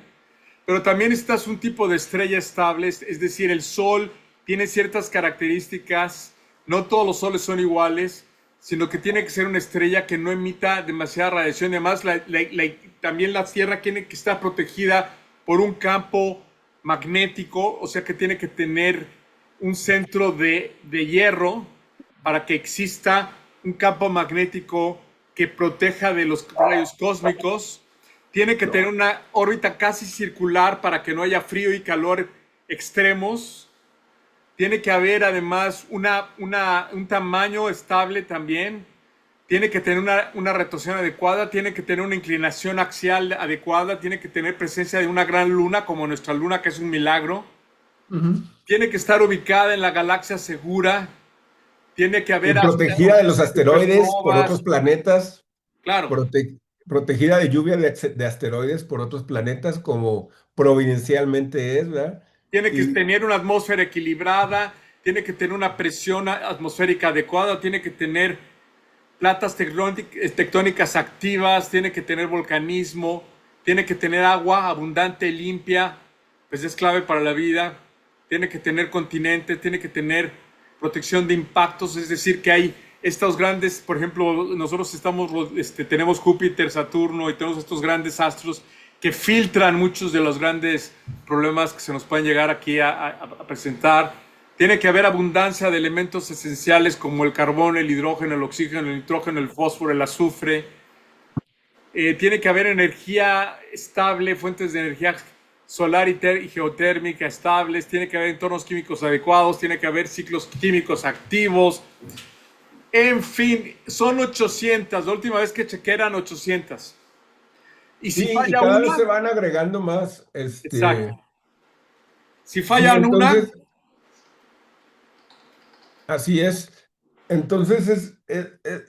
pero también necesitas un tipo de estrella estable, es decir, el Sol tiene ciertas características, no todos los soles son iguales, sino que tiene que ser una estrella que no emita demasiada radiación. Además, también la Tierra tiene que estar protegida por un campo magnético, o sea que tiene que tener un centro de hierro para que exista un campo magnético que proteja de los rayos cósmicos. Tiene que tener una órbita casi circular para que no haya frío y calor extremos. Tiene que haber además un tamaño estable también. Tiene que tener una rotación adecuada, tiene que tener una inclinación axial adecuada, tiene que tener presencia de una gran luna como nuestra luna, que es un milagro. Ujú. Tiene que estar ubicada en la galaxia segura. Tiene que Y haber protegida de los asteroides por otros supernovas. planetas, Claro, protegida de lluvia de asteroides por otros planetas, como providencialmente es, ¿verdad? tiene que Y, tener una atmósfera equilibrada, tiene que tener una presión atmosférica adecuada, tiene que tener platas tectónicas activas, tiene que tener volcanismo, tiene que tener agua abundante, limpia, pues es clave para la vida, tiene que tener continentes, tiene que tener protección de impactos, es decir, que hay estos grandes, por ejemplo, nosotros tenemos Júpiter, Saturno y tenemos estos grandes astros que filtran muchos de los grandes problemas que se nos pueden llegar aquí a presentar. Tiene que haber abundancia de elementos esenciales como el carbón, el hidrógeno, el oxígeno, el nitrógeno, el fósforo, el azufre. Tiene que haber energía estable, fuentes de energía solar y geotérmica estables. Tiene que haber entornos químicos adecuados. Tiene que haber ciclos químicos activos. En fin, son 800. La última vez que chequé eran 800. Y si sí, y falla cada vez se una, van agregando más, exacto. Si sí, falla una, entonces, así es. Entonces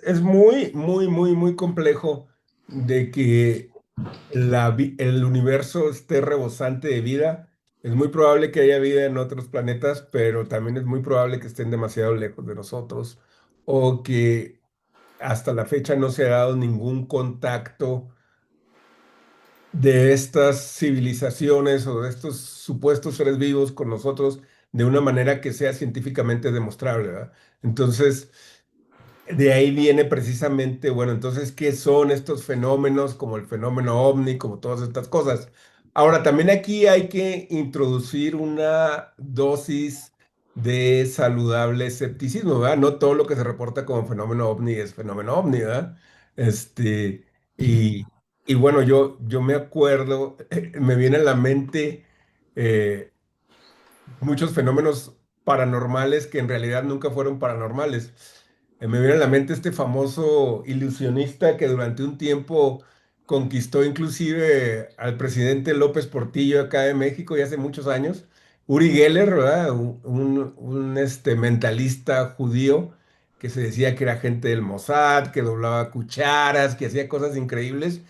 es muy, muy, muy, muy complejo de que el universo esté rebosante de vida. Es muy probable que haya vida en otros planetas, pero también es muy probable que estén demasiado lejos de nosotros o que hasta la fecha no se ha dado ningún contacto de estas civilizaciones o de estos supuestos seres vivos con nosotros de una manera que sea científicamente demostrable, ¿verdad? Entonces, de ahí viene precisamente, bueno, entonces, ¿qué son estos fenómenos como el fenómeno ovni, como todas estas cosas? Ahora, también aquí hay que introducir una dosis de saludable escepticismo, ¿verdad? No todo lo que se reporta como fenómeno ovni es fenómeno ovni, ¿verdad? Este, y, y bueno, yo me acuerdo, me viene a la mente eh, muchos fenómenos paranormales que en realidad nunca fueron paranormales. Me viene a la mente este famoso ilusionista que durante un tiempo conquistó inclusive al presidente López Portillo acá de México y hace muchos años, Uri Geller, ¿verdad? Un mentalista judío que se decía que era agente del Mossad, que doblaba cucharas, que hacía cosas increíbles.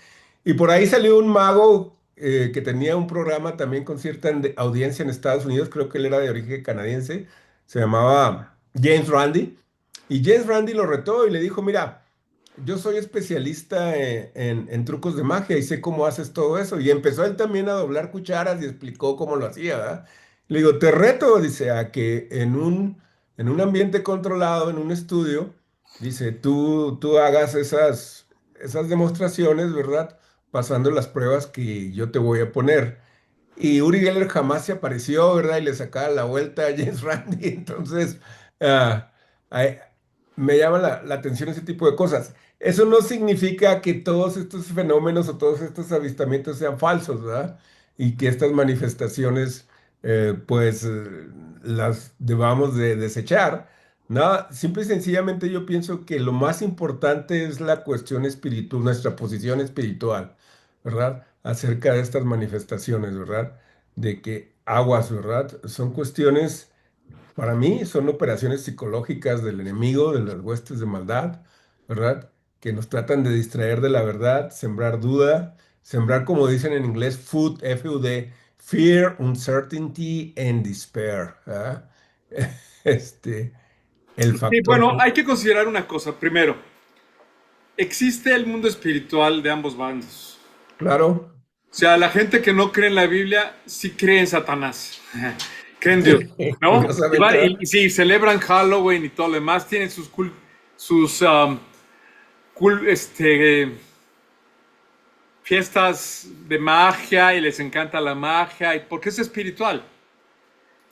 Y por ahí salió un mago que tenía un programa también con cierta audiencia en Estados Unidos, creo que él era de origen canadiense, se llamaba James Randi, y James Randi lo retó y le dijo, mira, yo soy especialista en trucos de magia y sé cómo haces todo eso. Y empezó él también a doblar cucharas y explicó cómo lo hacía, ¿verdad? Le digo, te reto, dice, a que en un ambiente controlado, en un estudio, dice, tú hagas esas demostraciones, ¿verdad? Pasando las pruebas que yo te voy a poner. Y Uri Geller jamás se apareció, ¿verdad? Y le sacaba la vuelta a James Randi. Entonces, ah, ah, me llama la atención ese tipo de cosas. Eso no significa que todos estos fenómenos o todos estos avistamientos sean falsos, ¿verdad? Y que estas manifestaciones, pues, las debamos de desechar. Nada, simple y sencillamente yo pienso que lo más importante es la cuestión espiritual, nuestra posición espiritual, ¿verdad? Acerca de estas manifestaciones, ¿verdad? De que aguas, ¿verdad? Son cuestiones, para mí, son operaciones psicológicas del enemigo, de las huestes de maldad, ¿verdad? Que nos tratan de distraer de la verdad, sembrar duda, sembrar, como dicen en inglés, food, F-U-D, fear, uncertainty and despair, ¿verdad? Este, el Sí, factor, bueno, hay que considerar una cosa. Primero, existe el mundo espiritual de ambos bandos. claro. O sea, la gente que no cree en la Biblia sí cree en Satanás, cree en Dios, ¿no? Curiosamente, ¿verdad? Y sí, celebran Halloween y todo lo demás, tienen sus fiestas de magia y les encanta la magia, y porque es espiritual.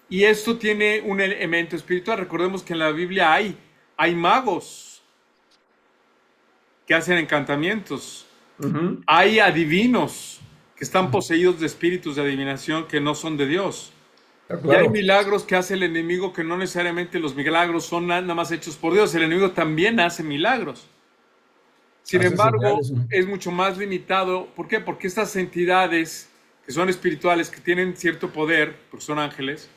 Y esto tiene un elemento espiritual. Recordemos que en la Biblia hay magos que hacen encantamientos, Ujú. hay adivinos que están poseídos de espíritus de adivinación que no son de Dios. Ah, Y hay claro, milagros que hace el enemigo que no necesariamente los milagros son nada más hechos por Dios. El enemigo también hace milagros. Sin hace embargo, señales. es mucho más limitado. ¿Por qué? Porque estas entidades que son espirituales, que tienen cierto poder, porque son ángeles,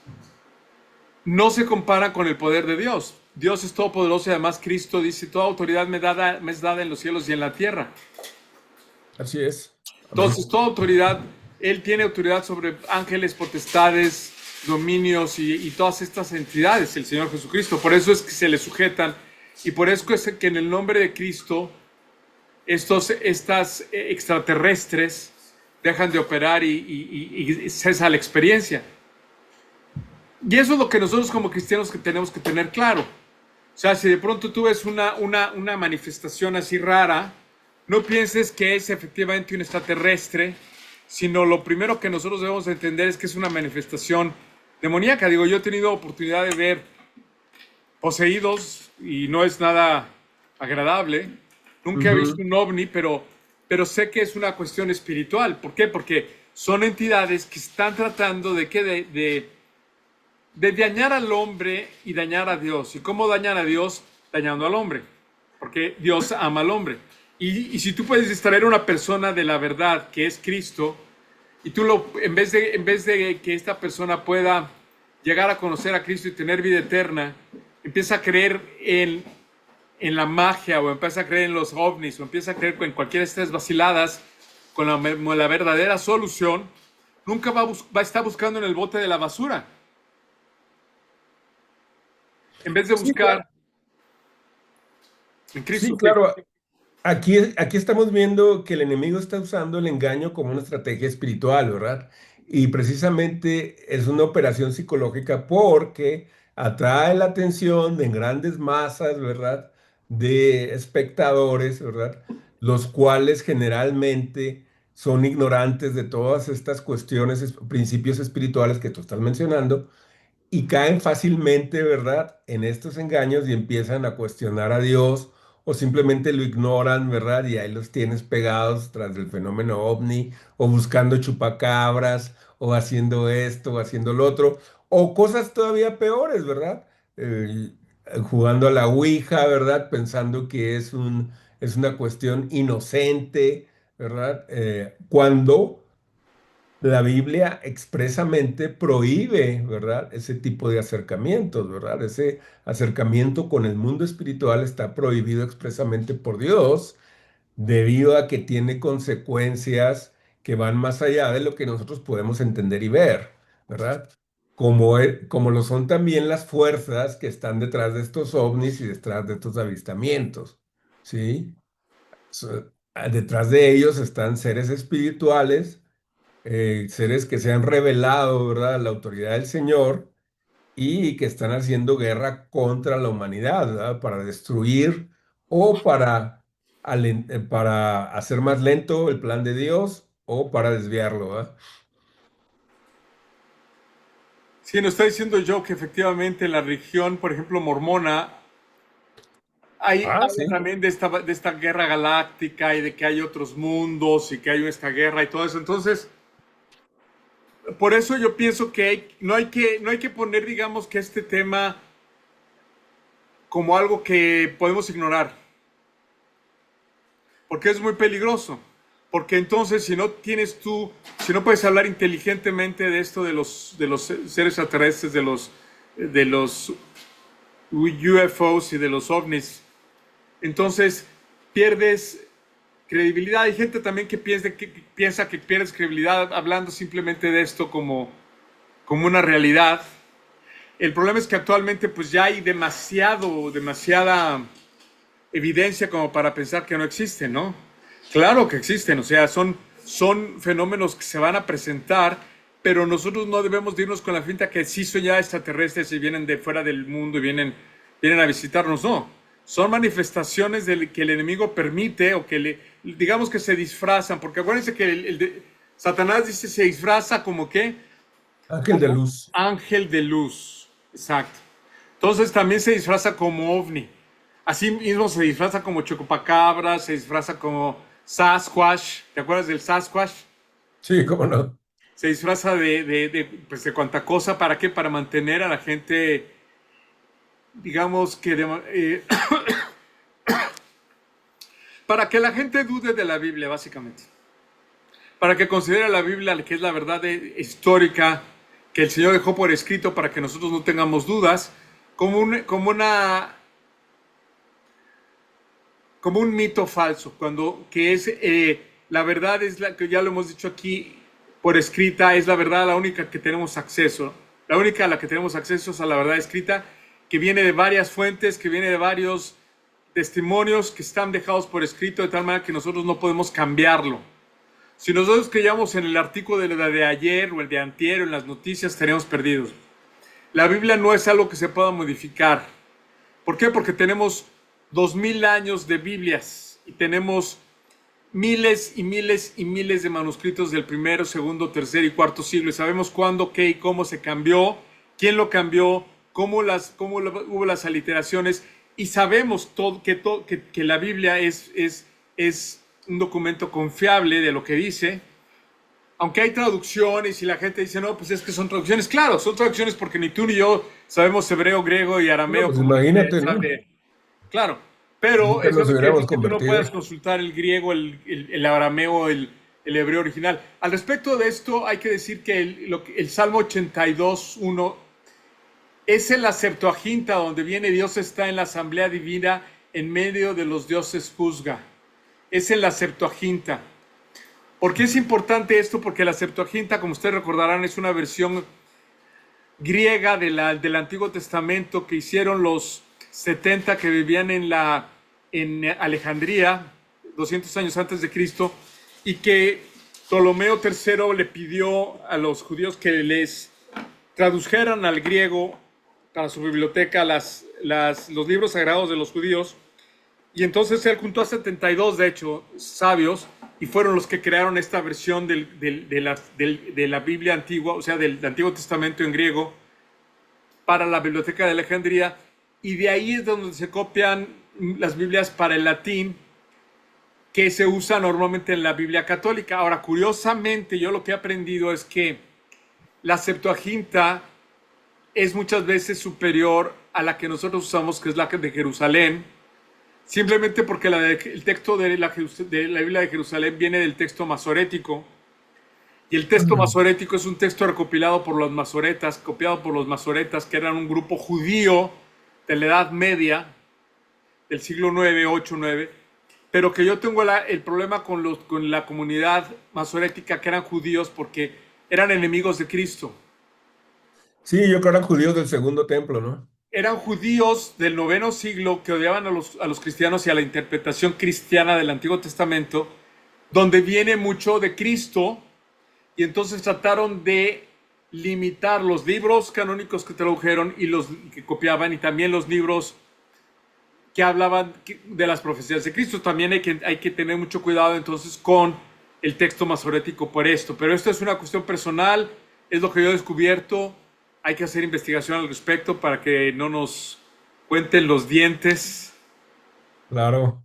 no se comparan con el poder de Dios. Dios es todopoderoso y además Cristo dice, toda autoridad me es dada en los cielos y en la tierra. Así es. Entonces, Amén. toda autoridad, Él tiene autoridad sobre ángeles, potestades, dominios y todas estas entidades, el Señor Jesucristo. Por eso es que se le sujetan y por eso es que en el nombre de Cristo estas extraterrestres dejan de operar y cesa la experiencia. Y eso es lo que nosotros como cristianos que tenemos que tener claro. O sea, si de pronto tú ves una manifestación así rara, no pienses que es efectivamente un extraterrestre, sino lo primero que nosotros debemos entender es que es una manifestación demoníaca. Digo, yo he tenido oportunidad de ver poseídos y no es nada agradable. Nunca he visto Ujú. un ovni, pero sé que es una cuestión espiritual. ¿Por qué? Porque son entidades que están tratando de dañar al hombre y dañar a Dios. ¿Y cómo dañan a Dios? Dañando al hombre, porque Dios ama al hombre. Y si tú puedes distraer a una persona de la verdad, que es Cristo, y tú en vez de que esta persona pueda llegar a conocer a Cristo y tener vida eterna, empieza a creer en la magia, o empieza a creer en los ovnis, o empieza a creer en cualquiera de estas vaciladas, con la verdadera solución, nunca va a estar buscando en el bote de la basura. En vez de Sí, claro. buscar en Cristo, Sí, sí. claro. Aquí estamos viendo que el enemigo está usando el engaño como una estrategia espiritual, ¿verdad? Y precisamente es una operación psicológica porque atrae la atención de grandes masas, ¿verdad? De espectadores, ¿verdad? Los cuales generalmente son ignorantes de todas estas cuestiones, principios espirituales que tú estás mencionando y caen fácilmente, ¿verdad?, en estos engaños y empiezan a cuestionar a Dios o simplemente lo ignoran, ¿verdad? Y ahí los tienes pegados tras el fenómeno ovni o buscando chupacabras o haciendo esto o haciendo lo otro o cosas todavía peores, ¿verdad? Eh, Jugando a la Ouija, ¿verdad? Pensando que es una cuestión inocente, ¿verdad? Cuando la Biblia expresamente prohíbe, ¿verdad? Ese tipo de acercamientos, ¿verdad? Ese acercamiento con el mundo espiritual está prohibido expresamente por Dios debido a que tiene consecuencias que van más allá de lo que nosotros podemos entender y ver, ¿verdad? Como lo son también las fuerzas que están detrás de estos ovnis y detrás de estos avistamientos, ¿sí? Detrás de ellos están seres espirituales, seres que se han revelado, ¿verdad?, a la autoridad del Señor y que están haciendo guerra contra la humanidad, ¿verdad?, para destruir o para hacer más lento el plan de Dios o para desviarlo, ¿verdad? Sí, nos está diciendo yo que efectivamente en la región, por ejemplo, mormona, Ah, habla sí. también de esta guerra galáctica y de que hay otros mundos y que hay esta guerra y todo eso. Entonces, por eso yo pienso que no hay que poner, digamos, que este tema como algo que podemos ignorar, porque es muy peligroso. Porque entonces, si no puedes hablar inteligentemente de esto de los seres extraterrestres, de los UFOs y de los ovnis, entonces pierdes credibilidad. Hay gente también que piensa que pierdes credibilidad hablando simplemente de esto como una realidad. El problema es que actualmente pues ya hay demasiada evidencia como para pensar que no existen, ¿no? Claro que existen, o sea, son fenómenos que se van a presentar, pero nosotros no debemos de irnos con la finta que sí son ya extraterrestres y vienen de fuera del mundo y vienen a visitarnos, no. Son manifestaciones que el enemigo permite o digamos que se disfrazan, porque acuérdense que Satanás dice se disfraza como que Ángel de como luz. ángel de luz, exacto. Entonces también se disfraza como ovni. Así mismo se disfraza como chocopacabra, se disfraza como Sasquatch. ¿Te acuerdas del Sasquatch? Sí, cómo no. Se disfraza pues de cuanta cosa. ¿Para qué? Para mantener a la gente, digamos que, para que la gente dude de la Biblia, básicamente. Para que considere la Biblia que es la verdad histórica que el Señor dejó por escrito para que nosotros no tengamos dudas, como un mito falso, cuando que es la verdad es la que ya lo hemos dicho aquí por escrita, es la verdad la única que tenemos acceso. La única a la que tenemos acceso es a la verdad escrita, que viene de varias fuentes, que viene de varios testimonios que están dejados por escrito de tal manera que nosotros no podemos cambiarlo. Si nosotros creíamos en el artículo de ayer o el de antier o en las noticias, estaríamos perdidos. La Biblia no es algo que se pueda modificar. ¿Por qué? Porque tenemos 2000 años de Biblias y tenemos miles y miles y miles de manuscritos del primero, segundo, tercer y cuarto siglo y sabemos cuándo, qué y cómo se cambió, quién lo cambió, hubo las aliteraciones y sabemos que la Biblia es un documento confiable de lo que dice, aunque hay traducciones y la gente dice, no, pues es que son traducciones. Claro, son traducciones porque ni tú ni yo sabemos hebreo, griego y No, arameo pues como usted imagínate, ¿no? sabe. Claro, pero Nunca eso nos no quiere hubiéramos decir que tú no puedas convertido. consultar el griego, el arameo, el hebreo original. Al respecto de esto, hay que decir que el Salmo 82:1 es en la Septuaginta donde viene Dios está en la asamblea divina, en medio de los dioses juzga. Es en la Septuaginta. ¿Por qué es importante esto? Porque la Septuaginta, como ustedes recordarán, es una versión griega del Antiguo Testamento que hicieron los 70 que vivían en Alejandría, 200 años antes de Cristo, y que Ptolomeo III le pidió a los judíos que les tradujeran al griego para su biblioteca los libros sagrados de los judíos. Y entonces él juntó a 72, de hecho, sabios, y fueron los que crearon esta versión de la Biblia antigua, o sea, del Antiguo Testamento en griego, para la Biblioteca de Alejandría, y de ahí es donde se copian las Biblias para el latín, que se usa normalmente en la Biblia católica. Ahora, curiosamente, yo lo que he aprendido es que la Septuaginta es muchas veces superior a la que nosotros usamos, que es la de Jerusalén, simplemente porque el texto de la Biblia de Jerusalén viene del texto masorético, y el texto Mm. masorético es un texto recopilado por los masoretas, copiado por los masoretas, que eran un grupo judío de la Edad Media, del siglo 9, 8, 9, pero que yo tengo el problema con la comunidad masorética, que eran judíos porque eran enemigos de Cristo. Sí, yo creo que eran judíos del segundo templo, ¿no? eran judíos del noveno siglo que odiaban a los cristianos y a la interpretación cristiana del Antiguo Testamento, donde viene mucho de Cristo, y entonces trataron de limitar los libros canónicos que tradujeron y los que copiaban, y también los libros que hablaban de las profecías de Cristo. También hay que tener mucho cuidado entonces con el texto masorético por esto. Pero esto es una cuestión personal, es lo que yo he descubierto. Hay que hacer investigación al respecto para que no nos cuenten los dientes. Claro.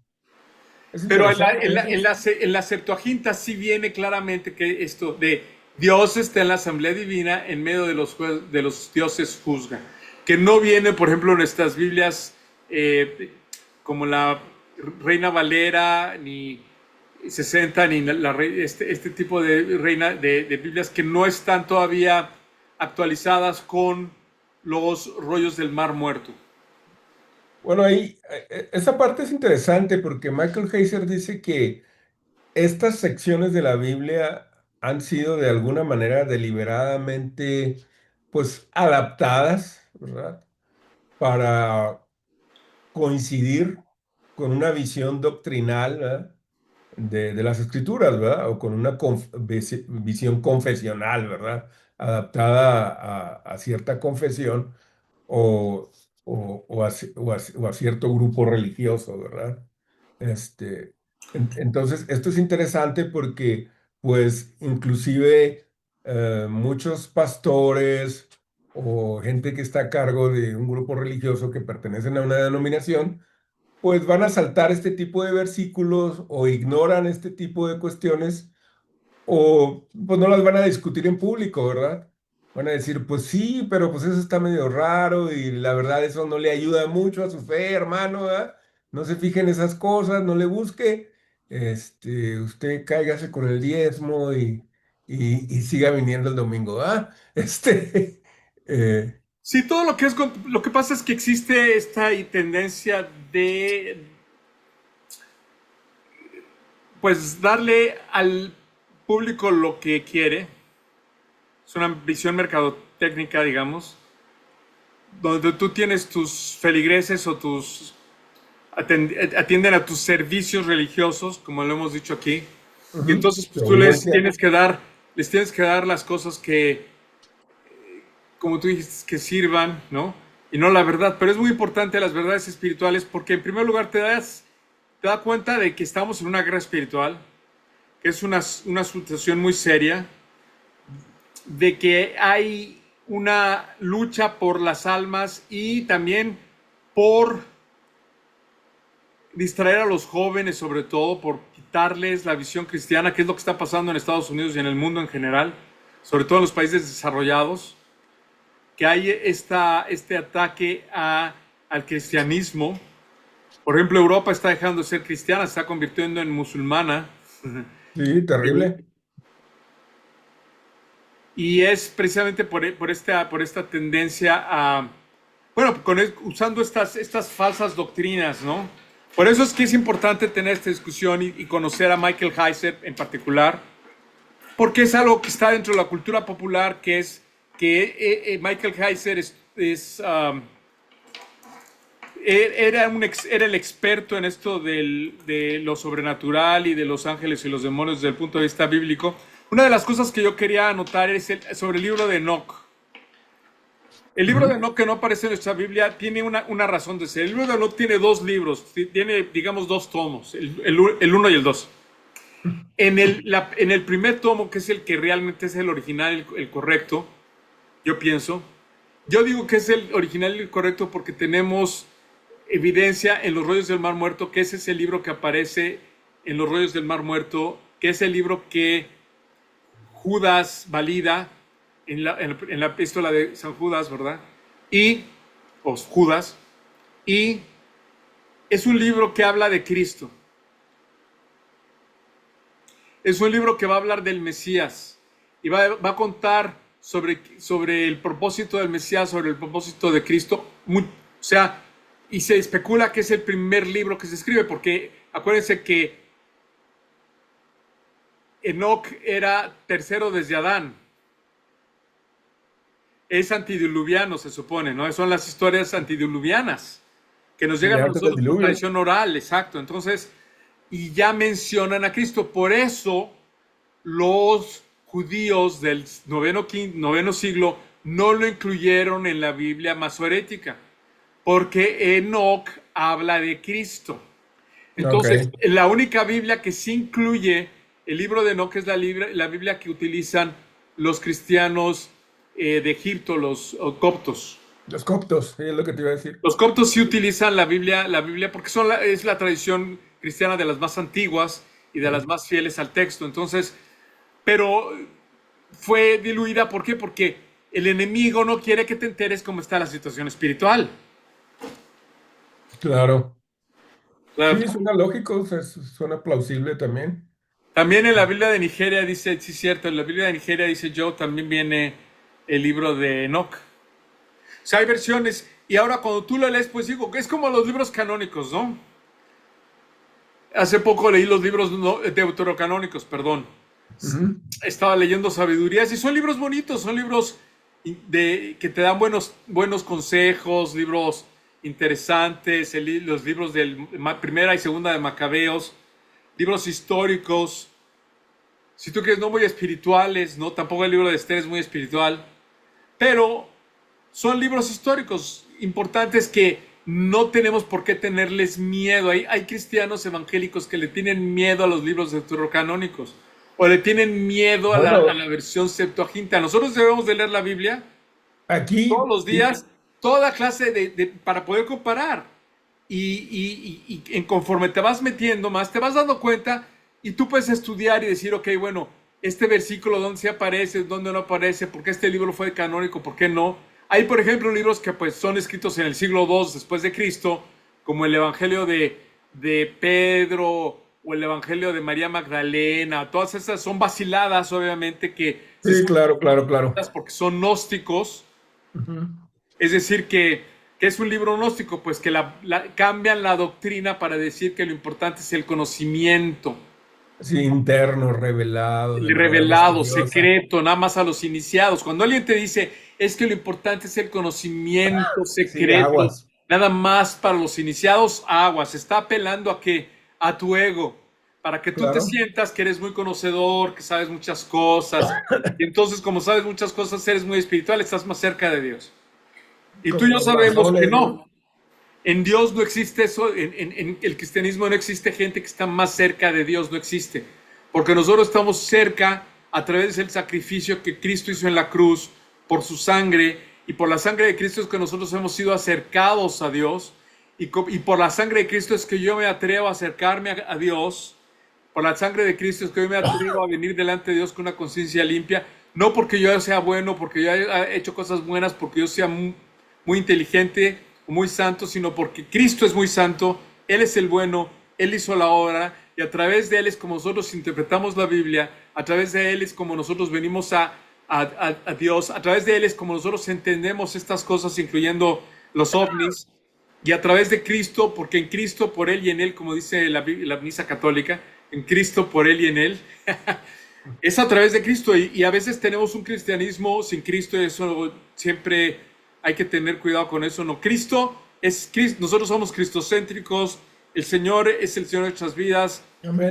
Es Pero interesante eso. en la Septuaginta sí viene claramente que esto de Dios está en la asamblea divina, en medio de los dioses juzga. Que no viene, por ejemplo, en nuestras Biblias como la Reina Valera, ni 60, ni este tipo de, de Biblias que no están todavía actualizadas con los rollos del Mar Muerto. Bueno, ahí, esa parte es interesante porque Michael Heiser dice que estas secciones de la Biblia han sido de alguna manera deliberadamente, pues, adaptadas, ¿verdad? Para coincidir con una visión doctrinal, ¿verdad? De las escrituras, ¿verdad? O con una visión confesional, ¿verdad? Adaptada a cierta confesión o, o a cierto grupo religioso, ¿verdad? Este, entonces, esto es interesante porque, pues, inclusive muchos pastores o gente que está a cargo de un grupo religioso que pertenecen a una denominación, pues van a saltar este tipo de versículos o ignoran este tipo de cuestiones o pues no las van a discutir en público, ¿verdad? Van a decir, pues sí, pero pues eso está medio raro y la verdad eso no le ayuda mucho a su fe, hermano, ¿verdad? No se fije en esas cosas, no le busque, usted cáigase con el diezmo y siga viniendo el domingo, ¿ah? Eh, Sí, todo lo que es. Lo que pasa es que existe esta tendencia de, pues, darle al público lo que quiere. Es una visión mercadotécnica, digamos, donde tú tienes tus feligreses o tus. Atienden a tus servicios religiosos, como lo hemos dicho aquí. Y ujú, entonces, de pues tú obediencia. les tienes que dar las cosas que, como tú dijiste, que sirvan, ¿no? Y no la verdad. Pero es muy importante las verdades espirituales porque en primer lugar te da cuenta de que estamos en una guerra espiritual, que es una situación muy seria, de que hay una lucha por las almas y también por distraer a los jóvenes, sobre todo, por quitarles la visión cristiana, que es lo que está pasando en Estados Unidos y en el mundo en general, sobre todo en los países desarrollados, que hay este ataque al cristianismo. Por ejemplo, Europa está dejando de ser cristiana, se está convirtiendo en musulmana. Sí, terrible. Y es precisamente por esta tendencia a, bueno, usando estas falsas doctrinas, ¿no? Por eso es que es importante tener esta discusión y conocer a Michael Heiser en particular, porque es algo que está dentro de la cultura popular, que es que Michael Heiser era el experto en esto de lo sobrenatural y de los ángeles y los demonios desde el punto de vista bíblico. Una de las cosas que yo quería anotar es sobre el libro de Enoch. El libro de Ujú. Enoch, que no aparece en nuestra Biblia, tiene una razón de ser. El libro de Enoch tiene dos libros, tiene, digamos, dos tomos, el uno y el dos. En el primer tomo, que es el que realmente es el original, el correcto, yo pienso, yo digo que es el original y el correcto porque tenemos evidencia en los rollos del Mar Muerto, que ese es el libro que aparece en los rollos del Mar Muerto, que es el libro que Judas valida en la epístola de San Judas, ¿verdad? Y, o Judas, y es un libro que habla de Cristo. Es un libro que va a hablar del Mesías y va a contar sobre el propósito del Mesías, sobre el propósito de Cristo. O sea, y se especula que es el primer libro que se escribe, porque acuérdense que Enoch era tercero desde Adán. es antidiluviano, se supone, ¿no? Son las historias antidiluvianas que nos llegan de a antes del nosotros por diluvio. tradición oral, exacto. Entonces, y ya mencionan a Cristo. Por eso los judíos del noveno siglo no lo incluyeron en la Biblia masorética, porque Enoch habla de Cristo. Ok, Entonces, la única Biblia que sí incluye el libro de Enoch es la Biblia que utilizan los cristianos de Egipto, los coptos. los coptos, sí, es lo que te iba a decir. Los coptos sí utilizan la Biblia porque es la tradición cristiana de las más antiguas y de las Sí. más fieles al texto. Entonces, pero fue diluida, ¿por qué? Porque el enemigo no quiere que te enteres cómo está la situación espiritual. Claro. Claro. Sí, suena lógico, o sea, suena plausible también. También en la Biblia de Nigeria dice, sí, cierto, en la Biblia de Nigeria dice yo, también viene el libro de Enoch. O sea, hay versiones, y ahora cuando tú lo lees, pues digo, es como los libros canónicos, ¿no? Hace poco leí los libros deuterocanónicos, perdón. Ujú. Estaba leyendo sabidurías y son libros bonitos, son libros que te dan buenos consejos, libros interesantes, los libros de primera y segunda de Macabeos, libros históricos, si tú quieres, no muy espirituales, no, tampoco el libro de Esther es muy espiritual, pero son libros históricos importantes que no tenemos por qué tenerles miedo. Hay cristianos evangélicos que le tienen miedo a los libros deuterocanónicos o le tienen miedo a Bueno, la versión Septuaginta. Nosotros debemos de leer la Biblia todos aquí, los días, toda clase para poder comparar. Y en conforme te vas metiendo más, te vas dando cuenta y tú puedes estudiar y decir, ok, bueno, este versículo, ¿dónde se aparece? ¿Dónde no aparece? ¿Por qué este libro fue canónico? ¿Por qué no? Hay, por ejemplo, libros que pues, son escritos en el siglo II después de Cristo, como el Evangelio de Pedro o el Evangelio de María Magdalena. Todas esas son vaciladas, obviamente, que se sí, escriben claro, claro, claro. porque son gnósticos, Ujú. es decir, que es un libro gnóstico, pues que cambian la doctrina para decir que lo importante es el conocimiento, Sí, interno, revelado, de el manera revelado, misteriosa. secreto, nada más a los iniciados. Cuando alguien te dice es que lo importante es el conocimiento Sí, secreto, aguas, nada más para los iniciados, aguas, está apelando a qué, a tu ego, para que tú te claro. sientas que eres muy conocedor, que sabes muchas cosas, y entonces como sabes muchas cosas, eres muy espiritual, estás más cerca de Dios. Y tú y Como yo los sabemos que masones, ¿no? no. En Dios no existe eso, en el cristianismo no existe gente que está más cerca de Dios, no existe. Porque nosotros estamos cerca a través del sacrificio que Cristo hizo en la cruz, por su sangre, y por la sangre de Cristo es que nosotros hemos sido acercados a Dios, y por la sangre de Cristo es que yo me atrevo a acercarme a Dios, por la sangre de Cristo es que yo me atrevo a venir delante de Dios con una conciencia limpia, no porque yo sea bueno, porque yo haya hecho cosas buenas, porque yo sea muy inteligente o muy santo, sino porque Cristo es muy santo, Él es el bueno, Él hizo la obra y a través de Él es como nosotros interpretamos la Biblia, a través de Él es como nosotros venimos a Dios, a través de Él es como nosotros entendemos estas cosas, incluyendo los ovnis, y a través de Cristo, porque en Cristo, por Él y en Él, como dice la misa católica, en Cristo, por Él y en Él, es a través de Cristo. Y a veces tenemos un cristianismo sin Cristo y eso siempre hay que tener cuidado con eso. No, Cristo es Cristo, nosotros somos cristocéntricos, el Señor es el Señor de nuestras vidas,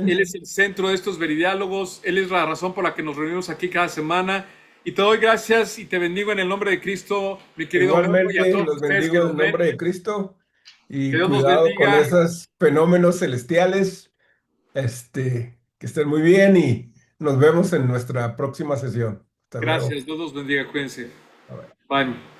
Él Amén. es el centro de estos veridiálogos, Él es la razón por la que nos reunimos aquí cada semana. Y te doy gracias y te bendigo en el nombre de Cristo, mi querido Memo, y a Igualmente, todos los ustedes que bendigo en nos el ven. nombre de Cristo Que y Dios nos cuidado con bendiga. esos fenómenos celestiales. Que estén muy bien y nos vemos en nuestra próxima sesión. Hasta luego. Gracias, Dios los bendiga, cuídense. Bye, bye. Bye.